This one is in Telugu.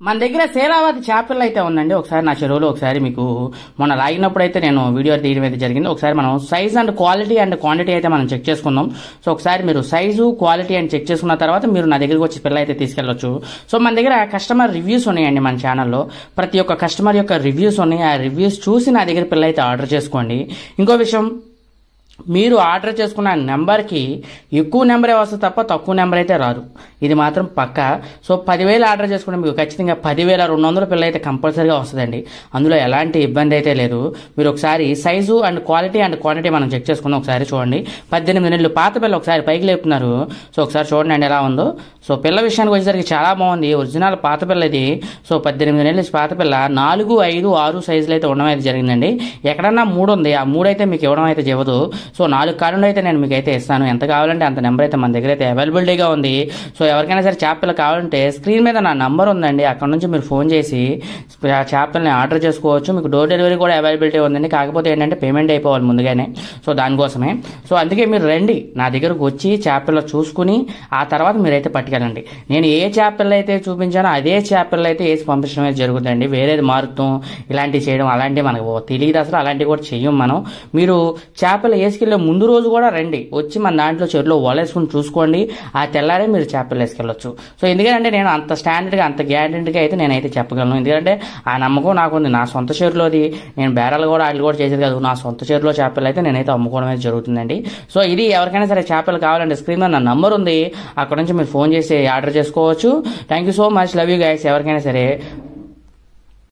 మన దగ్గర సేలావతి చేపలు అయితే ఉందండి. ఒకసారి నా చెరువులో ఒకసారి మీకు మొన్న లాగినప్పుడు అయితే నేను వీడియో తీయడం అయితే జరిగింది. ఒకసారి మనం size and quality and quantity అయితే మనం చెక్ చేసుకుందాం. సో ఒకసారి మీరు సైజు క్వాలిటీ అని చెక్ చేసుకున్న తర్వాత మీరు నా దగ్గరికి వచ్చి పిల్ల అయితే తీసుకెళ్లొచ్చు. సో మన దగ్గర కస్టమర్ రివ్యూస్ ఉన్నాయండి. మన ఛానల్లో ప్రతి ఒక్క కస్టమర్ యొక్క రివ్యూస్ ఉన్నాయి. ఆ రివ్యూస్ చూసి నా దగ్గర పిల్ల అయితే ఆర్డర్ చేసుకోండి. ఇంకో విషయం, మీరు ఆర్డర్ చేసుకున్న నెంబర్కి ఎక్కువ నెంబరే వస్తుంది తప్ప తక్కువ నెంబర్ అయితే రాదు. ఇది మాత్రం పక్కా. సో 10,000 ఆర్డర్ చేసుకుంటే మీకు ఖచ్చితంగా 10,200 పిల్ల అయితే కంపల్సరీగా వస్తుందండి. అందులో ఎలాంటి ఇబ్బంది అయితే లేదు. మీరు ఒకసారి size and quality and quantity మనం చెక్ చేసుకుందాం. ఒకసారి చూడండి, 18 నెలలు పాత పిల్ల ఒకసారి పైకి లేపుతున్నారు. సో ఒకసారి చూడండి అండి ఎలా ఉందో. సో పిల్ల విషయానికి వచ్చేసరికి చాలా బాగుంది. ఒరిజినల్ పాత పిల్ల ఇది. సో 18 నెలల పాత పిల్ల 4, 5, 6 సైజులు అయితే ఉండడం అయితే జరిగిందండి. ఎక్కడన్నా 3 ఉంది, ఆ 3 అయితే మీకు ఇవ్వడం అయితే చెబుదు. సో 4 కారణాలు అయితే నేను మీకు అయితే ఇస్తాను. ఎంత కావాలంటే అంత నెంబర్ అయితే మన దగ్గర అయితే అవైలబిలిటీగా ఉంది. సో ఎవరికైనా సరే చేపలు కావాలంటే స్క్రీన్ మీద నా నంబర్ ఉందండి, అక్కడ నుంచి మీరు ఫోన్ చేసి చేపల్ని ఆర్డర్ చేసుకోవచ్చు. మీకు డోర్ డెలివరీ కూడా అవైలబిలిటీ ఉందండి. కాకపోతే ఏంటంటే పేమెంట్ అయిపోవాలి ముందుగానే. సో దానికోసమే. సో అందుకే మీరు రండి, నా దగ్గరకు వచ్చి చేపలు చూసుకుని ఆ తర్వాత మీరైతే పట్టుకెళ్ళండి. నేను ఏ చేపలు అయితే చూపించానో అదే చేపలు అయితే వేసి పంపించడం అయితే జరుగుతుందండి. వేరేది మారుతాం ఇలాంటివి చేయడం అలాంటివి మనకు తెలియదు. అసలు అలాంటివి కూడా చెయ్యం మనం. మీరు చేపలు వేసుకెళ్ళే ముందు రోజు కూడా రండి, వచ్చి మన దాంట్లో చెరువులో వలేసుకుని చూసుకోండి. ఆ తెల్లారే మీరు చేపలు వేసుకెళ్ళొచ్చు. సో ఎందుకంటే నేను అంత స్టాండర్డ్గా అంత గ్యారెంటీగా అయితే నేనైతే చెప్పగలను. ఎందుకంటే ఆ నమ్మకం నాకుంది. నా సొంత చెరువులోది నేను బేరాలు కూడా వాళ్ళు కూడా చేసేది కాదు. నా సొంత చెరువులో చేపలు అయితే నేనైతే అమ్ముకోవడం అయితే జరుగుతుందండి. సో ఇది ఎవరికైనా సరే చేపలు కావాలంటే స్క్రీన్ మీద నా నంబర్ ఉంది, అక్కడ నుంచి మీరు ఫోన్ చేసి ఆర్డర్ చేసుకోవచ్చు. Thank you so much. Love you guys. ఎవరికైనా సరే